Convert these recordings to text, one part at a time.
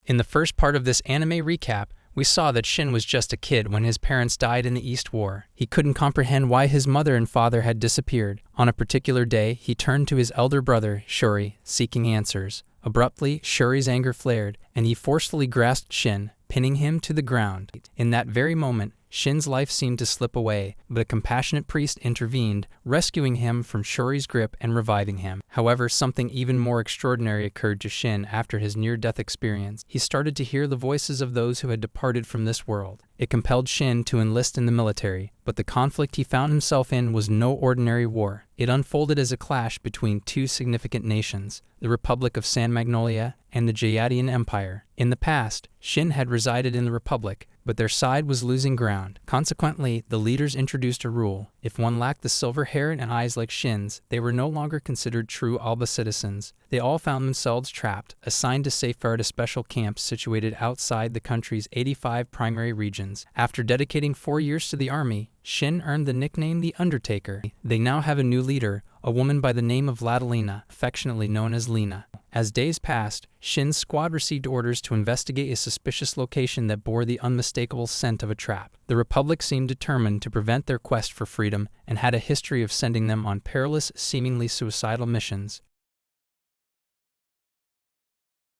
In the first part of this anime recap, we saw that Shin was just a kid when his parents died in the East War. He couldn't comprehend why his mother and father had disappeared. On a particular day, he turned to his elder brother, Shuri, seeking answers. Abruptly, Shuri's anger flared, and he forcefully grasped Shin, pinning him to the ground. In that very moment, Shin's life seemed to slip away, but a compassionate priest intervened, rescuing him from Shuri's grip and reviving him. However, something even more extraordinary occurred to Shin after his near-death experience. He started to hear the voices of those who had departed from this world. It compelled Shin to enlist in the military, but the conflict he found himself in was no ordinary war. It unfolded as a clash between two significant nations, the Republic of San Magnolia and the Jayadian Empire. In the past, Shin had resided in the Republic, but their side was losing ground. Consequently, the leaders introduced a rule. If one lacked the silver hair and eyes like Shin's, they were no longer considered true Alba citizens. They all found themselves trapped, assigned to safeguard a special camp situated outside the country's 85 primary regions. After dedicating 4 years to the army, Shin earned the nickname the Undertaker. They now have a new leader, a woman by the name of Ladalina, affectionately known as Lena. As days passed, Shin's squad received orders to investigate a suspicious location that bore the unmistakable scent of a trap. The Republic seemed determined to prevent their quest for freedom and had a history of sending them on perilous, seemingly suicidal missions.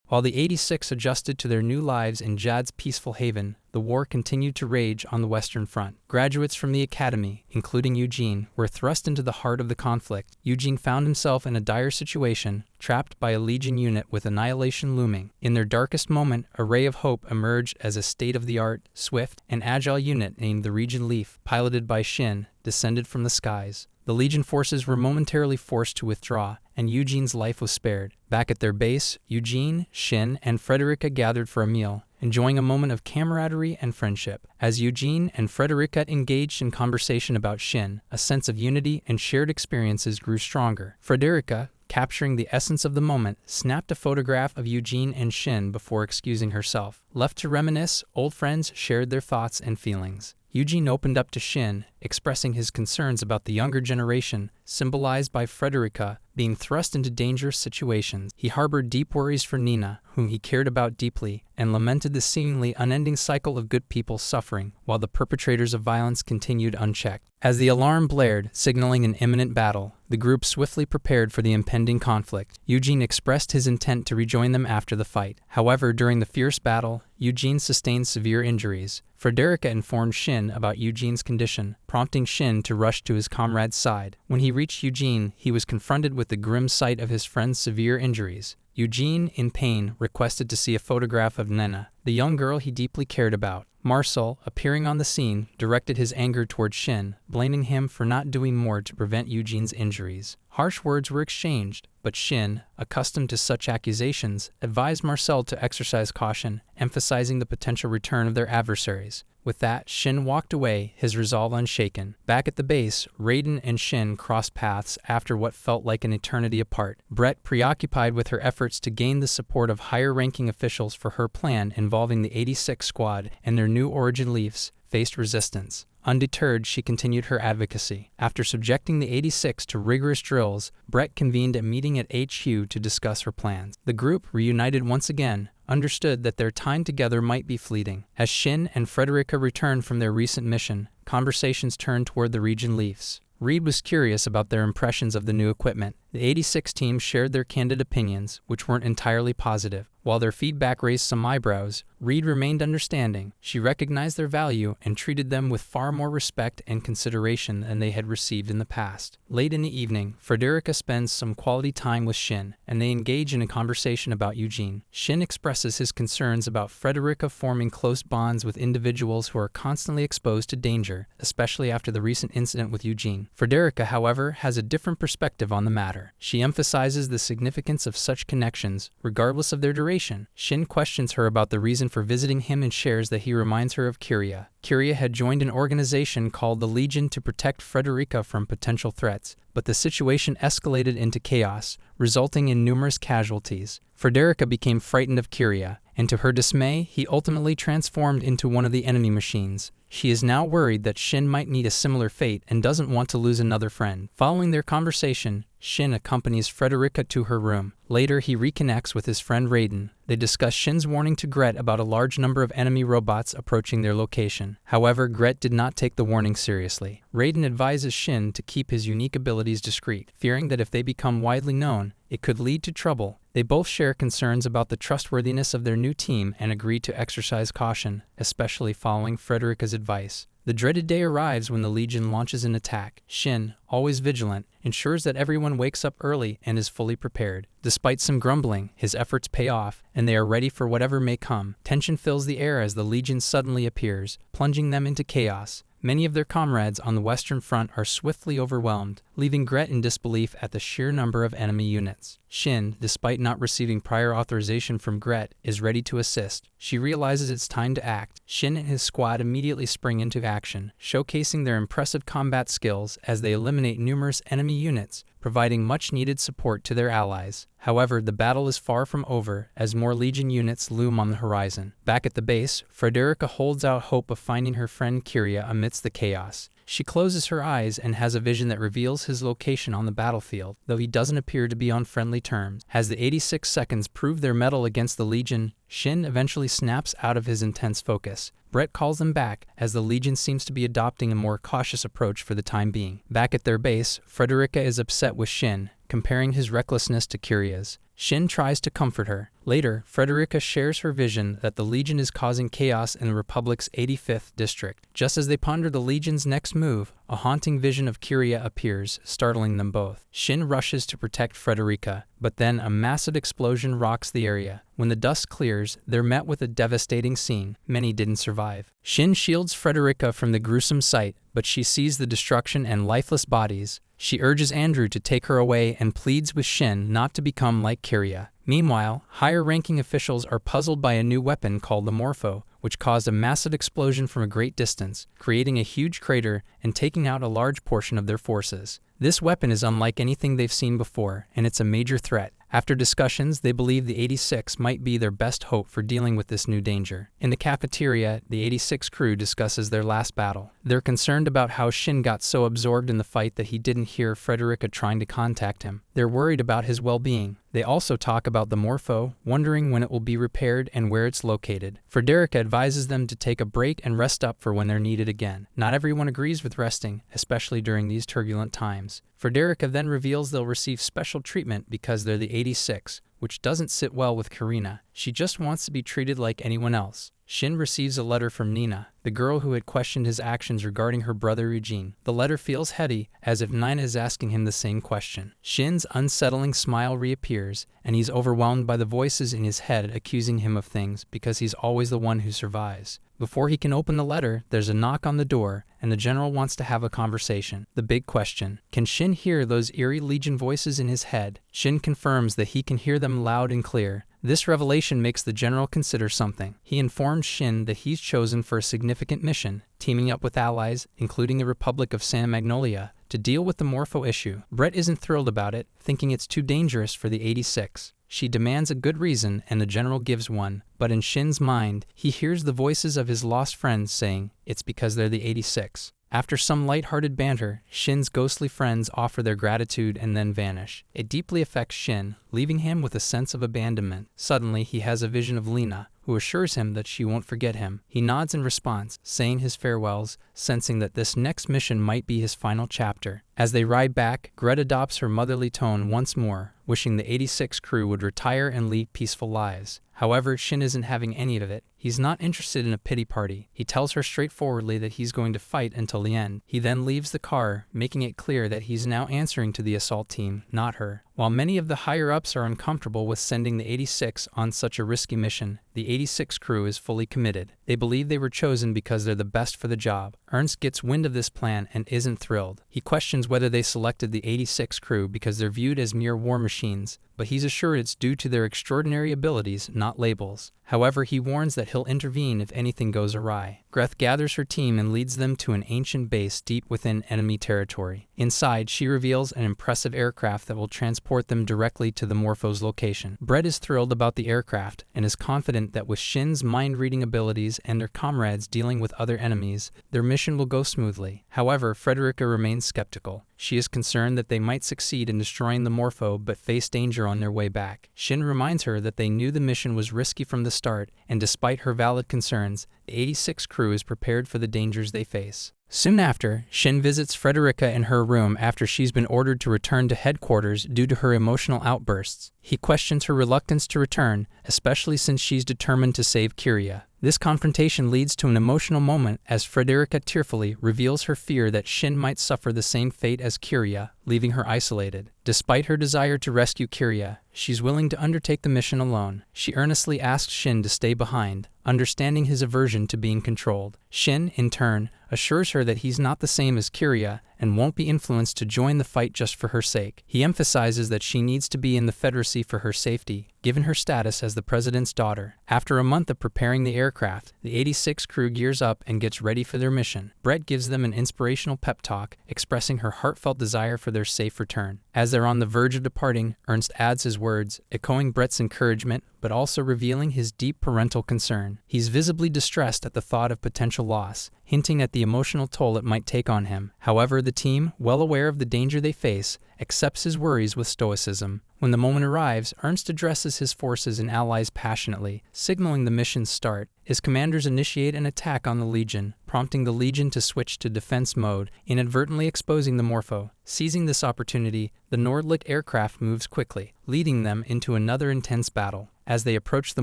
While the 86 adjusted to their new lives in Jad's peaceful haven, the war continued to rage on the Western Front. Graduates from the academy, including Eugene, were thrust into the heart of the conflict. Eugene found himself in a dire situation, trapped by a Legion unit with annihilation looming. In their darkest moment, a ray of hope emerged as a state-of-the-art, swift, and agile unit named the Region Leaf, piloted by Shin, descended from the skies. The Legion forces were momentarily forced to withdraw, and Eugene's life was spared. Back at their base, Eugene, Shin, and Frederica gathered for a meal, enjoying a moment of camaraderie and friendship. As Eugene and Frederica engaged in conversation about Shin, a sense of unity and shared experiences grew stronger. Frederica, capturing the essence of the moment, snapped a photograph of Eugene and Shin before excusing herself. Left to reminisce, old friends shared their thoughts and feelings. Eugene opened up to Shin, expressing his concerns about the younger generation, symbolized by Frederica, being thrust into dangerous situations. He harbored deep worries for Nina, whom he cared about deeply, and lamented the seemingly unending cycle of good people suffering, while the perpetrators of violence continued unchecked. As the alarm blared, signaling an imminent battle, the group swiftly prepared for the impending conflict. Eugene expressed his intent to rejoin them after the fight. However, during the fierce battle, Eugene sustained severe injuries. Frederica informed Shin about Eugene's condition, prompting Shin to rush to his comrade's side. When he reached Eugene, he was confronted with the grim sight of his friend's severe injuries. Eugene, in pain, requested to see a photograph of Nena, the young girl he deeply cared about. Marcel, appearing on the scene, directed his anger toward Shin, blaming him for not doing more to prevent Eugene's injuries. Harsh words were exchanged, but Shin, accustomed to such accusations, advised Marcel to exercise caution, emphasizing the potential return of their adversaries. With that, Shin walked away, his resolve unshaken. Back at the base, Raiden and Shin crossed paths after what felt like an eternity apart. Brett, preoccupied with her efforts to gain the support of higher-ranking officials for her plan involving the 86 Squad and their new Origin Leafs, faced resistance. Undeterred, she continued her advocacy. After subjecting the 86 to rigorous drills, Brett convened a meeting at HQ to discuss her plans. The group, reunited once again, understood that their time together might be fleeting. As Shin and Frederica returned from their recent mission, conversations turned toward the Region Leafs. Reed was curious about their impressions of the new equipment. The 86 team shared their candid opinions, which weren't entirely positive. While their feedback raised some eyebrows, Reed remained understanding. She recognized their value and treated them with far more respect and consideration than they had received in the past. Late in the evening, Frederica spends some quality time with Shin, and they engage in a conversation about Eugene. Shin expresses his concerns about Frederica forming close bonds with individuals who are constantly exposed to danger, especially after the recent incident with Eugene. Frederica, however, has a different perspective on the matter. She emphasizes the significance of such connections, regardless of their duration. Shin questions her about the reason for visiting him and shares that he reminds her of Kyria. Kyria had joined an organization called the Legion to protect Frederica from potential threats, but the situation escalated into chaos, resulting in numerous casualties. Frederica became frightened of Kyria, and to her dismay, he ultimately transformed into one of the enemy machines. She is now worried that Shin might meet a similar fate and doesn't want to lose another friend. Following their conversation, Shin accompanies Frederica to her room. Later, he reconnects with his friend Raiden. They discuss Shin's warning to Gret about a large number of enemy robots approaching their location. However, Gret did not take the warning seriously. Raiden advises Shin to keep his unique abilities discreet, fearing that if they become widely known, it could lead to trouble. They both share concerns about the trustworthiness of their new team and agree to exercise caution, especially following Frederica's advice. The dreaded day arrives when the Legion launches an attack. Shin, always vigilant, ensures that everyone wakes up early and is fully prepared. Despite some grumbling, his efforts pay off, and they are ready for whatever may come. Tension fills the air as the Legion suddenly appears, plunging them into chaos. Many of their comrades on the Western Front are swiftly overwhelmed, leaving Gret in disbelief at the sheer number of enemy units. Shin, despite not receiving prior authorization from Gret, is ready to assist. She realizes it's time to act. Shin and his squad immediately spring into action, showcasing their impressive combat skills as they eliminate numerous enemy units, providing much-needed support to their allies. However, the battle is far from over, as more Legion units loom on the horizon. Back at the base, Frederica holds out hope of finding her friend Kyria amidst the chaos. She closes her eyes and has a vision that reveals his location on the battlefield, though he doesn't appear to be on friendly terms. As the 86 seconds prove their mettle against the Legion, Shin eventually snaps out of his intense focus. Gret calls them back, as the Legion seems to be adopting a more cautious approach for the time being. Back at their base, Frederica is upset with Shin, comparing his recklessness to Kyria's. Shin tries to comfort her. Later, Frederica shares her vision that the Legion is causing chaos in the Republic's 85th district. Just as they ponder the Legion's next move, a haunting vision of Kyria appears, startling them both. Shin rushes to protect Frederica, but then a massive explosion rocks the area. When the dust clears, they're met with a devastating scene. Many didn't survive. Shin shields Frederica from the gruesome sight, but she sees the destruction and lifeless bodies. She urges Andrew to take her away and pleads with Shin not to become like Kyria. Meanwhile, higher-ranking officials are puzzled by a new weapon called the Morpho, which caused a massive explosion from a great distance, creating a huge crater and taking out a large portion of their forces. This weapon is unlike anything they've seen before, and it's a major threat. After discussions, they believe the 86 might be their best hope for dealing with this new danger. In the cafeteria, the 86 crew discusses their last battle. They're concerned about how Shin got so absorbed in the fight that he didn't hear Frederica trying to contact him. They're worried about his well-being. They also talk about the Morpho, wondering when it will be repaired and where it's located. Frederica advises them to take a break and rest up for when they're needed again. Not everyone agrees with resting, especially during these turbulent times. Frederica then reveals they'll receive special treatment because they're the 86, which doesn't sit well with Karina. She just wants to be treated like anyone else. Shin receives a letter from Nina, the girl who had questioned his actions regarding her brother Eugene. The letter feels heady, as if Nina is asking him the same question. Shin's unsettling smile reappears, and he's overwhelmed by the voices in his head accusing him of things because he's always the one who survives. Before he can open the letter, there's a knock on the door, and the general wants to have a conversation. The big question: can Shin hear those eerie Legion voices in his head? Shin confirms that he can hear them loud and clear. This revelation makes the general consider something. He informs Shin that he's chosen for a significant mission, teaming up with allies, including the Republic of San Magnolia, to deal with the Morpho issue. Gret isn't thrilled about it, thinking it's too dangerous for the 86. She demands a good reason, and the general gives one, but in Shin's mind, he hears the voices of his lost friends saying it's because they're the 86. After some light-hearted banter, Shin's ghostly friends offer their gratitude and then vanish. It deeply affects Shin, leaving him with a sense of abandonment. Suddenly, he has a vision of Lena, who assures him that she won't forget him. He nods in response, saying his farewells, sensing that this next mission might be his final chapter. As they ride back, Gret adopts her motherly tone once more, wishing the 86 crew would retire and lead peaceful lives. However, Shin isn't having any of it. He's not interested in a pity party. He tells her straightforwardly that he's going to fight until the end. He then leaves the car, making it clear that he's now answering to the assault team, not her. While many of the higher-ups are uncomfortable with sending the 86 on such a risky mission, the 86 crew is fully committed. They believe they were chosen because they're the best for the job. Ernst gets wind of this plan and isn't thrilled. He questions whether they selected the 86 crew because they're viewed as mere war machines, but he's assured it's due to their extraordinary abilities, not labels. However, he warns that he'll intervene if anything goes awry. Greth gathers her team and leads them to an ancient base deep within enemy territory. Inside, she reveals an impressive aircraft that will transport them directly to the Morpho's location. Brett is thrilled about the aircraft and is confident that with Shin's mind-reading abilities and their comrades dealing with other enemies, their mission will go smoothly. However, Frederica remains skeptical. She is concerned that they might succeed in destroying the Morpho but face danger on their way back. Shin reminds her that they knew the mission was risky from the start, and despite her valid concerns, the 86 crew is prepared for the dangers they face. Soon after, Shin visits Frederica in her room after she's been ordered to return to headquarters due to her emotional outbursts. He questions her reluctance to return, especially since she's determined to save Kiria. This confrontation leads to an emotional moment as Frederica tearfully reveals her fear that Shin might suffer the same fate as Kiria, leaving her isolated. Despite her desire to rescue Kiria, she's willing to undertake the mission alone. She earnestly asks Shin to stay behind, understanding his aversion to being controlled. Shin, in turn, assures her that he's not the same as Kiria and won't be influenced to join the fight just for her sake. He emphasizes that she needs to be in the Federacy for her safety, given her status as the president's daughter. After a month of preparing the aircraft, the 86 crew gears up and gets ready for their mission. Brett gives them an inspirational pep talk, expressing her heartfelt desire for their safe return. As they're on the verge of departing, Ernst adds his words, echoing Brett's encouragement, but also revealing his deep parental concern. He's visibly distressed at the thought of potential loss, hinting at the emotional toll it might take on him. However, the team, well aware of the danger they face, accepts his worries with stoicism. When the moment arrives, Ernst addresses his forces and allies passionately, signaling the mission's start. His commanders initiate an attack on the Legion, prompting the Legion to switch to defense mode, inadvertently exposing the Morpho. Seizing this opportunity, the Nordlicht aircraft moves quickly, leading them into another intense battle. As they approach the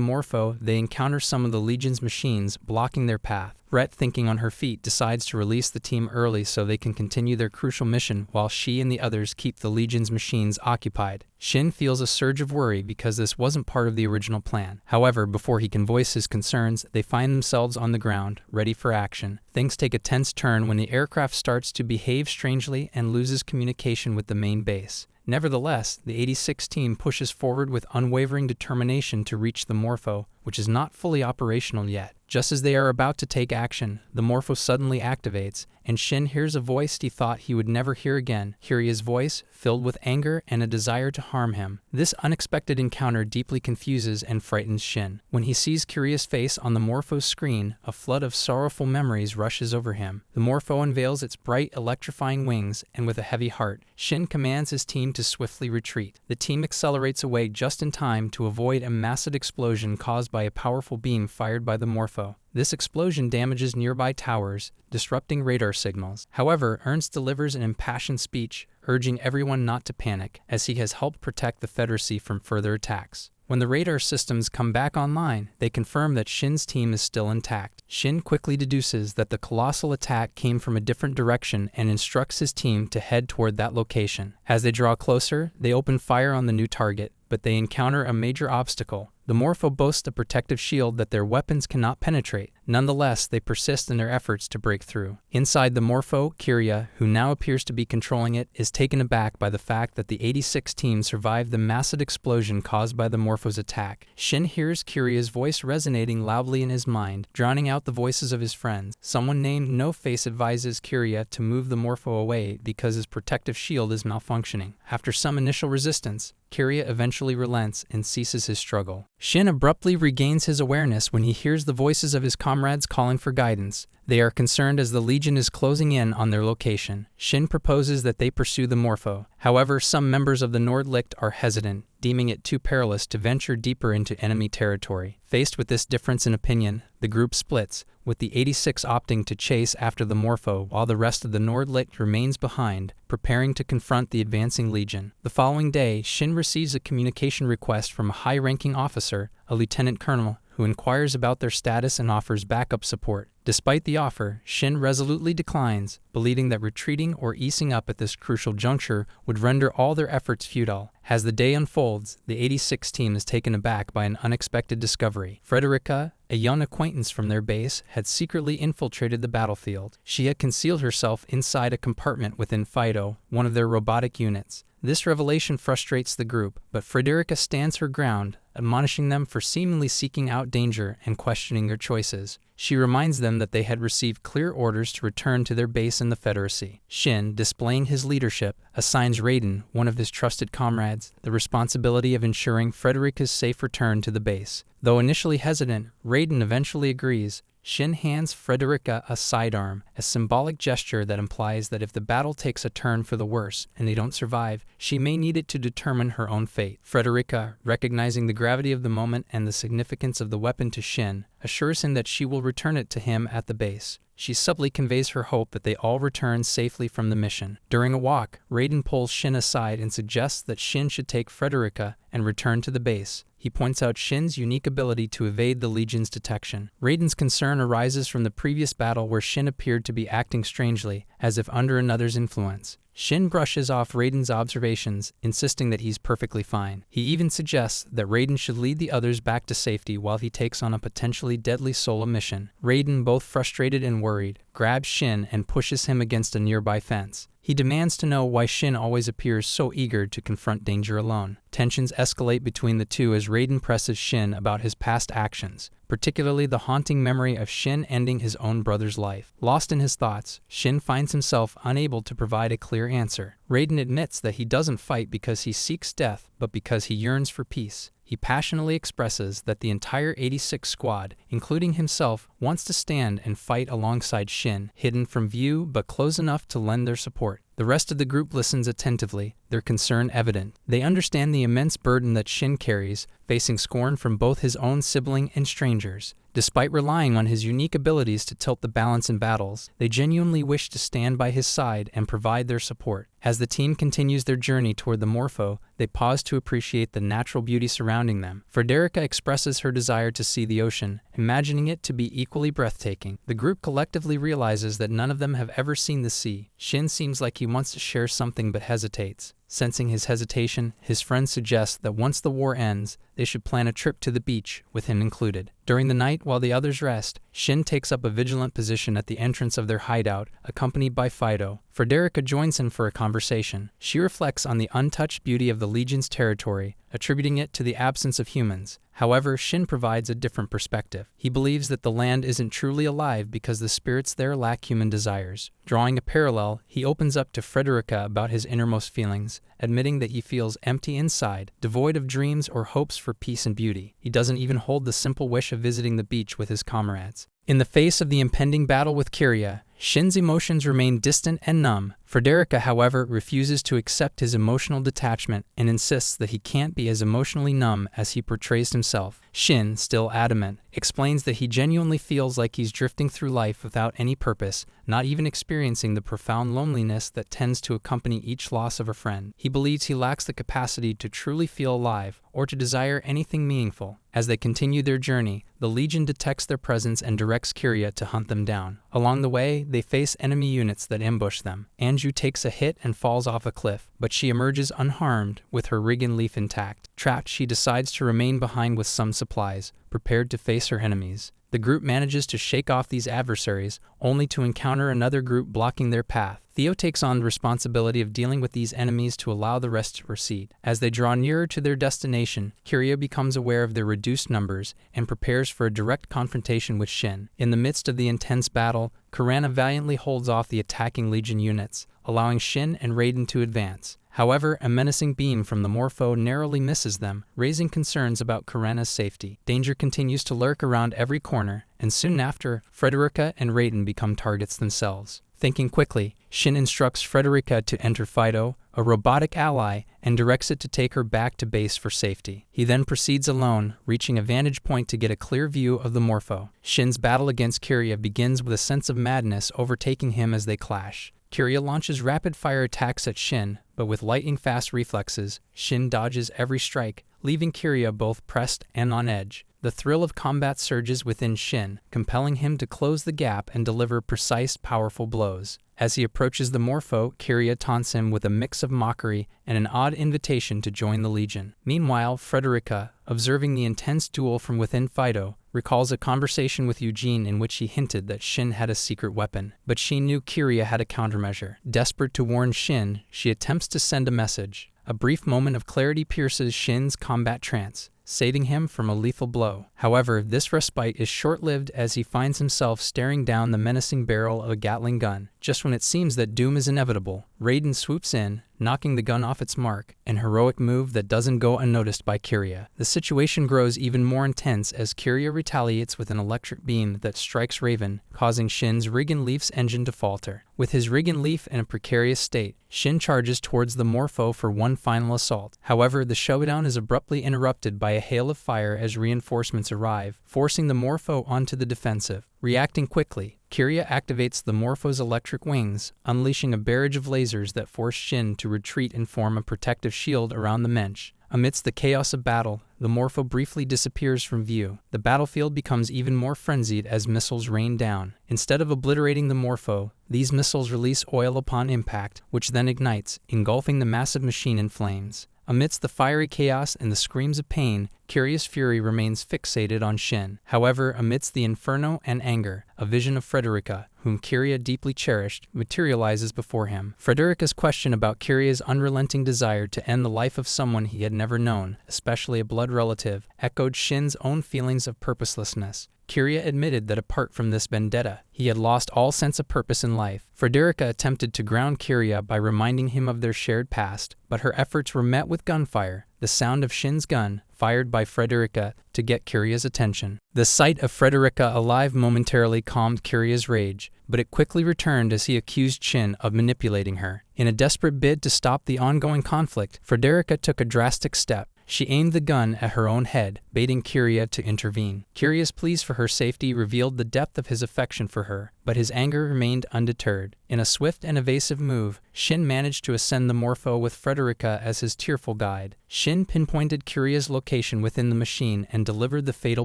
Morpho, they encounter some of the Legion's machines, blocking their path. Brett, thinking on her feet, decides to release the team early so they can continue their crucial mission while she and the others keep the Legion's machines occupied. Shin feels a surge of worry because this wasn't part of the original plan. However, before he can voice his concerns, they find themselves on the ground, ready for action. Things take a tense turn when the aircraft starts to behave strangely and loses communication with the main base. Nevertheless, the 86 team pushes forward with unwavering determination to reach the Morpho, which is not fully operational yet. Just as they are about to take action, the Morpho suddenly activates, and Shin hears a voice he thought he would never hear again. Kiria's voice, filled with anger and a desire to harm him. This unexpected encounter deeply confuses and frightens Shin. When he sees Kiria's face on the Morpho's screen, a flood of sorrowful memories rushes over him. The Morpho unveils its bright, electrifying wings, and with a heavy heart, Shin commands his team to swiftly retreat. The team accelerates away just in time to avoid a massive explosion caused by a powerful beam fired by the Morpho. This explosion damages nearby towers, disrupting radar signals. However, Ernst delivers an impassioned speech, urging everyone not to panic, as he has helped protect the Federacy from further attacks. When the radar systems come back online, they confirm that Shin's team is still intact. Shin quickly deduces that the colossal attack came from a different direction and instructs his team to head toward that location. As they draw closer, they open fire on the new target, but they encounter a major obstacle. The Morpho boasts a protective shield that their weapons cannot penetrate. Nonetheless, they persist in their efforts to break through. Inside the Morpho, Kiria, who now appears to be controlling it, is taken aback by the fact that the 86 team survived the massive explosion caused by the Morpho's attack. Shin hears Kiria's voice resonating loudly in his mind, drowning out the voices of his friends. Someone named No Face advises Kiria to move the Morpho away because his protective shield is malfunctioning. After some initial resistance, Kiria eventually relents and ceases his struggle. Shin abruptly regains his awareness when he hears the voices of his comrades calling for guidance. They are concerned as the Legion is closing in on their location. Shin proposes that they pursue the Morpho. However, some members of the Nordlicht are hesitant, deeming it too perilous to venture deeper into enemy territory. Faced with this difference in opinion, the group splits, with the 86 opting to chase after the Morpho while the rest of the Nordlicht remains behind, preparing to confront the advancing Legion. The following day, Shin receives a communication request from a high-ranking officer, a lieutenant colonel, who inquires about their status and offers backup support. Despite the offer, Shin resolutely declines, believing that retreating or easing up at this crucial juncture would render all their efforts futile. As the day unfolds, the 86 team is taken aback by an unexpected discovery. Frederica, A young acquaintance from their base had secretly infiltrated the battlefield. She had concealed herself inside a compartment within Fido, one of their robotic units. This revelation frustrates the group, but Frederica stands her ground, admonishing them for seemingly seeking out danger and questioning their choices. She reminds them that they had received clear orders to return to their base in the Federacy. Shin, displaying his leadership, assigns Raiden, one of his trusted comrades, the responsibility of ensuring Frederica's safe return to the base. Though initially hesitant, Raiden eventually agrees. Shin hands Frederica a sidearm, a symbolic gesture that implies that if the battle takes a turn for the worse and they don't survive, she may need it to determine her own fate. Frederica, recognizing the gravity of the moment and the significance of the weapon to Shin, assures him that she will return it to him at the base. She subtly conveys her hope that they all return safely from the mission. During a walk, Raiden pulls Shin aside and suggests that Shin should take Frederica and return to the base. He points out Shin's unique ability to evade the Legion's detection. Raiden's concern arises from the previous battle where Shin appeared to be acting strangely, as if under another's influence. Shin brushes off Raiden's observations, insisting that he's perfectly fine. He even suggests that Raiden should lead the others back to safety while he takes on a potentially deadly solo mission. Raiden, both frustrated and worried, grabs Shin and pushes him against a nearby fence. He demands to know why Shin always appears so eager to confront danger alone. Tensions escalate between the two as Raiden presses Shin about his past actions, particularly the haunting memory of Shin ending his own brother's life. Lost in his thoughts, Shin finds himself unable to provide a clear answer. Raiden admits that he doesn't fight because he seeks death, but because he yearns for peace. He passionately expresses that the entire 86 squad, including himself, wants to stand and fight alongside Shin, hidden from view but close enough to lend their support. The rest of the group listens attentively, their concern evident. They understand the immense burden that Shin carries, facing scorn from both his own sibling and strangers. Despite relying on his unique abilities to tilt the balance in battles, they genuinely wish to stand by his side and provide their support. As the team continues their journey toward the Morpho, they pause to appreciate the natural beauty surrounding them. Frederica expresses her desire to see the ocean, imagining it to be equally breathtaking. The group collectively realizes that none of them have ever seen the sea. Shin seems like he wants to share something but hesitates. Sensing his hesitation, his friend suggests that once the war ends, they should plan a trip to the beach, with him included. During the night, while the others rest, Shin takes up a vigilant position at the entrance of their hideout, accompanied by Fido. Frederica joins him for a conversation. She reflects on the untouched beauty of the Legion's territory, attributing it to the absence of humans. However, Shin provides a different perspective. He believes that the land isn't truly alive because the spirits there lack human desires. Drawing a parallel, he opens up to Frederica about his innermost feelings, admitting that he feels empty inside, devoid of dreams or hopes for peace and beauty. He doesn't even hold the simple wish of visiting the beach with his comrades. In the face of the impending battle with Kiria, Shin's emotions remain distant and numb. Frederica, however, refuses to accept his emotional detachment and insists that he can't be as emotionally numb as he portrays himself. Shin, still adamant, explains that he genuinely feels like he's drifting through life without any purpose, not even experiencing the profound loneliness that tends to accompany each loss of a friend. He believes he lacks the capacity to truly feel alive or to desire anything meaningful. As they continue their journey, the Legion detects their presence and directs Kiria to hunt them down. Along the way, they face enemy units that ambush them. Anju takes a hit and falls off a cliff, but she emerges unharmed with her rig and leaf intact. Trapped, she decides to remain behind with some supplies, prepared to face her enemies. The group manages to shake off these adversaries, only to encounter another group blocking their path. Theo takes on the responsibility of dealing with these enemies to allow the rest to proceed. As they draw nearer to their destination, Kiria becomes aware of their reduced numbers and prepares for a direct confrontation with Shin. In the midst of the intense battle, Kurana valiantly holds off the attacking Legion units, allowing Shin and Raiden to advance. However, a menacing beam from the Morpho narrowly misses them, raising concerns about Kurana's safety. Danger continues to lurk around every corner, and soon after, Frederica and Raiden become targets themselves. Thinking quickly, Shin instructs Frederica to enter Fido, a robotic ally, and directs it to take her back to base for safety. He then proceeds alone, reaching a vantage point to get a clear view of the Morpho. Shin's battle against Kiria begins with a sense of madness overtaking him as they clash. Kiria launches rapid-fire attacks at Shin, but with lightning-fast reflexes, Shin dodges every strike, leaving Kiria both pressed and on edge. The thrill of combat surges within Shin, compelling him to close the gap and deliver precise, powerful blows. As he approaches the Morpho, Kiria taunts him with a mix of mockery and an odd invitation to join the Legion. Meanwhile, Frederica, observing the intense duel from within Fido, recalls a conversation with Eugene in which he hinted that Shin had a secret weapon, but she knew Kiria had a countermeasure. Desperate to warn Shin, she attempts to send a message. A brief moment of clarity pierces Shin's combat trance, saving him from a lethal blow. However, this respite is short-lived as he finds himself staring down the menacing barrel of a Gatling gun. Just when it seems that doom is inevitable, Raiden swoops in, knocking the gun off its mark, an heroic move that doesn't go unnoticed by Kiria. The situation grows even more intense as Kiria retaliates with an electric beam that strikes Raven, causing Shin's Rigan Leaf's engine to falter. With his Rigan Leaf in a precarious state, Shin charges towards the Morpho for one final assault. However, the showdown is abruptly interrupted by a hail of fire as reinforcements arrive, forcing the Morpho onto the defensive. Reacting quickly, Kiria activates the Morpho's electric wings, unleashing a barrage of lasers that force Shin to retreat and form a protective shield around the mensch. Amidst the chaos of battle, the Morpho briefly disappears from view. The battlefield becomes even more frenzied as missiles rain down. Instead of obliterating the Morpho, these missiles release oil upon impact, which then ignites, engulfing the massive machine in flames. Amidst the fiery chaos and the screams of pain, Kiria's fury remains fixated on Shin. However, amidst the inferno and anger, a vision of Frederica, whom Kiria deeply cherished, materializes before him. Frederica's question about Kiria's unrelenting desire to end the life of someone he had never known, especially a blood relative, echoed Shin's own feelings of purposelessness. Kiria admitted that apart from this vendetta, he had lost all sense of purpose in life. Frederica attempted to ground Kiria by reminding him of their shared past, but her efforts were met with gunfire, the sound of Shin's gun, fired by Frederica to get Kiria's attention. The sight of Frederica alive momentarily calmed Kiria's rage, but it quickly returned as he accused Shin of manipulating her. In a desperate bid to stop the ongoing conflict, Frederica took a drastic step. She aimed the gun at her own head, baiting Kiria to intervene. Kiria's pleas for her safety revealed the depth of his affection for her, but his anger remained undeterred. In a swift and evasive move, Shin managed to ascend the Morpho with Frederica as his tearful guide. Shin pinpointed Kiria's location within the machine and delivered the fatal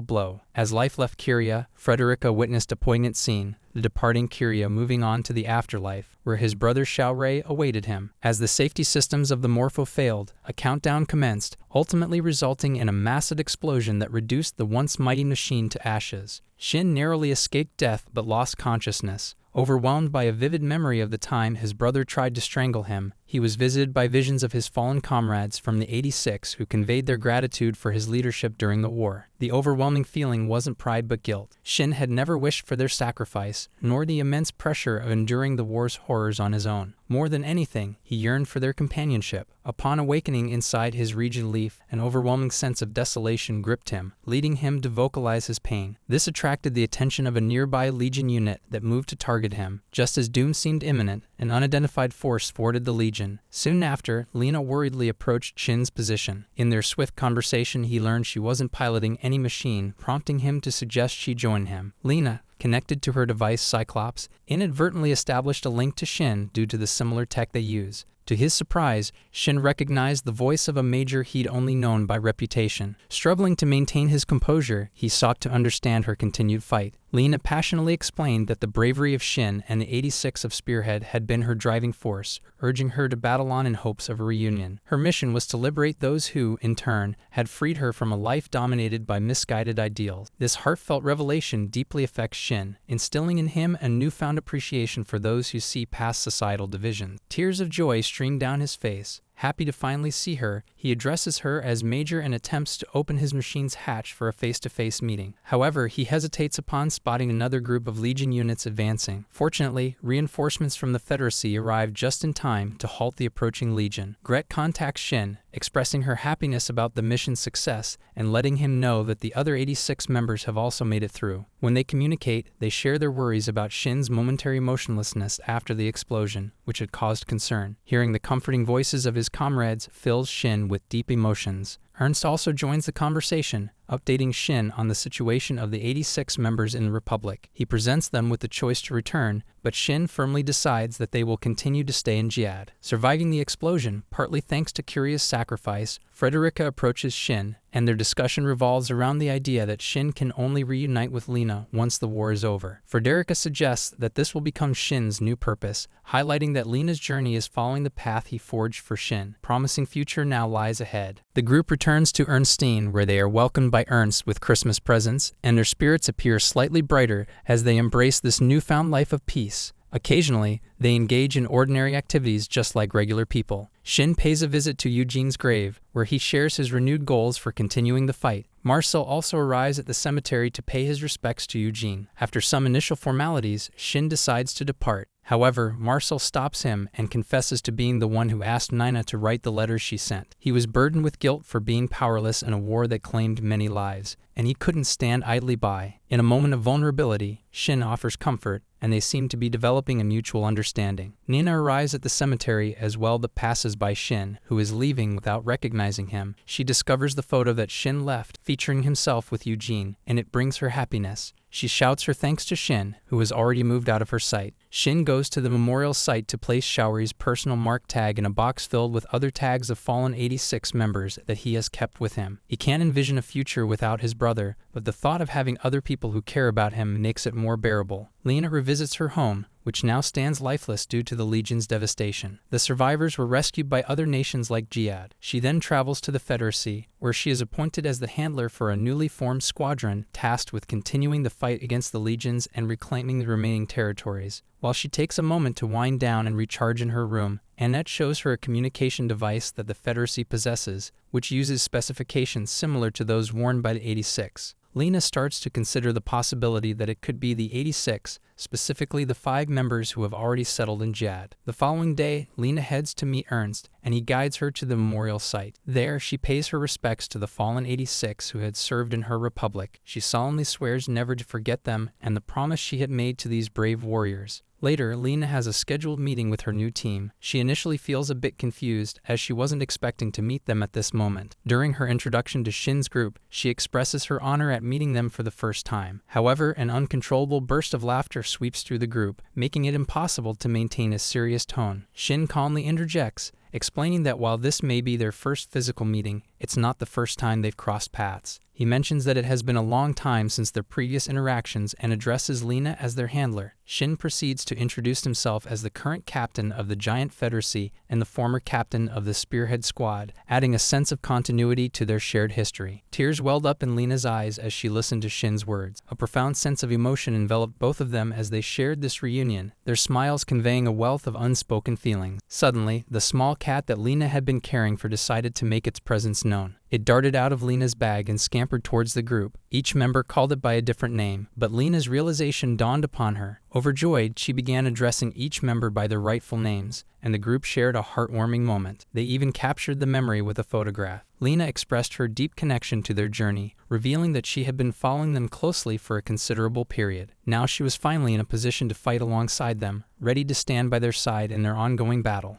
blow. As life left Kiria, Frederica witnessed a poignant scene, the departing Kiria moving on to the afterlife, where his brother Xiaorui awaited him. As the safety systems of the Morpho failed, a countdown commenced, ultimately resulting in a massive explosion that reduced the once mighty machine to ashes. Shin narrowly escaped death but lost consciousness. Overwhelmed by a vivid memory of the time his brother tried to strangle him, he was visited by visions of his fallen comrades from the 86 who conveyed their gratitude for his leadership during the war. The overwhelming feeling wasn't pride but guilt. Shin had never wished for their sacrifice, nor the immense pressure of enduring the war's horrors on his own. More than anything, he yearned for their companionship. Upon awakening inside his Regent Leaf, an overwhelming sense of desolation gripped him, leading him to vocalize his pain. This attracted the attention of a nearby Legion unit that moved to target him. Just as doom seemed imminent, an unidentified force thwarted the Legion. Soon after, Lena worriedly approached Shin's position. In their swift conversation, he learned she wasn't piloting any machine, prompting him to suggest she join him. Lena, connected to her device Cyclops, inadvertently established a link to Shin due to the similar tech they use. To his surprise, Shin recognized the voice of a major he'd only known by reputation. Struggling to maintain his composure, he sought to understand her continued fight. Lena passionately explained that the bravery of Shin and the 86 of Spearhead had been her driving force, urging her to battle on in hopes of a reunion. Her mission was to liberate those who, in turn, had freed her from a life dominated by misguided ideals. This heartfelt revelation deeply affects Shin, instilling in him a newfound appreciation for those who see past societal divisions. Tears of joy stream down his face. Happy to finally see her, he addresses her as Major and attempts to open his machine's hatch for a face-to-face meeting. However, he hesitates upon spotting another group of Legion units advancing. Fortunately, reinforcements from the Federacy arrive just in time to halt the approaching Legion. Gret contacts Shin, expressing her happiness about the mission's success and letting him know that the other 86 members have also made it through. When they communicate, they share their worries about Shin's momentary motionlessness after the explosion, which had caused concern. Hearing the comforting voices of his comrades fills Shin with deep emotions. Ernst also joins the conversation, updating Shin on the situation of the 86 members in the Republic. He presents them with the choice to return, but Shin firmly decides that they will continue to stay in Giad. Surviving the explosion, partly thanks to Kiria's sacrifice, Frederica approaches Shin, and their discussion revolves around the idea that Shin can only reunite with Lena once the war is over. Frederica suggests that this will become Shin's new purpose, highlighting that Lena's journey is following the path he forged for Shin. Promising future now lies ahead. The group returns returns to Ernstine, where they are welcomed by Ernst with Christmas presents, and their spirits appear slightly brighter as they embrace this newfound life of peace. Occasionally, they engage in ordinary activities just like regular people. Shin pays a visit to Eugene's grave, where he shares his renewed goals for continuing the fight. Marcel also arrives at the cemetery to pay his respects to Eugene. After some initial formalities, Shin decides to depart. However, Marcel stops him and confesses to being the one who asked Nina to write the letters she sent. He was burdened with guilt for being powerless in a war that claimed many lives, and he couldn't stand idly by. In a moment of vulnerability, Shin offers comfort, and they seem to be developing a mutual understanding. Nina arrives at the cemetery as well but passes by Shin, who is leaving without recognizing him. She discovers the photo that Shin left, featuring himself with Eugene, and it brings her happiness. She shouts her thanks to Shin, who has already moved out of her sight. Shin goes to the memorial site to place Showery's personal mark tag in a box filled with other tags of fallen 86 members that he has kept with him. He can't envision a future without his brother, but the thought of having other people who care about him makes it more bearable. Lena revisits her home, which now stands lifeless due to the Legion's devastation. The survivors were rescued by other nations like Jihad. She then travels to the Federacy, where she is appointed as the handler for a newly formed squadron tasked with continuing the fight against the Legions and reclaiming the remaining territories. While she takes a moment to wind down and recharge in her room, Annette shows her a communication device that the Federacy possesses, which uses specifications similar to those worn by the 86. Lena starts to consider the possibility that it could be the 86, specifically the 5 members who have already settled in Jad. The following day, Lena heads to meet Ernst, and he guides her to the memorial site. There, she pays her respects to the fallen 86 who had served in her republic. She solemnly swears never to forget them and the promise she had made to these brave warriors. Later, Lena has a scheduled meeting with her new team. She initially feels a bit confused, as she wasn't expecting to meet them at this moment. During her introduction to Shin's group, she expresses her honor at meeting them for the first time. However, an uncontrollable burst of laughter sweeps through the group, making it impossible to maintain a serious tone. Shin calmly interjects, explaining that while this may be their first physical meeting, it's not the first time they've crossed paths. He mentions that it has been a long time since their previous interactions and addresses Lena as their handler. Shin proceeds to introduce himself as the current captain of the Giant Federacy and the former captain of the Spearhead Squad, adding a sense of continuity to their shared history. Tears welled up in Lena's eyes as she listened to Shin's words. A profound sense of emotion enveloped both of them as they shared this reunion, their smiles conveying a wealth of unspoken feelings. Suddenly, the small cat that Lena had been caring for decided to make its presence known. It darted out of Lena's bag and scampered towards the group. Each member called it by a different name, but Lena's realization dawned upon her. Overjoyed, she began addressing each member by their rightful names, and the group shared a heartwarming moment. They even captured the memory with a photograph. Lena expressed her deep connection to their journey, revealing that she had been following them closely for a considerable period. Now she was finally in a position to fight alongside them, ready to stand by their side in their ongoing battle.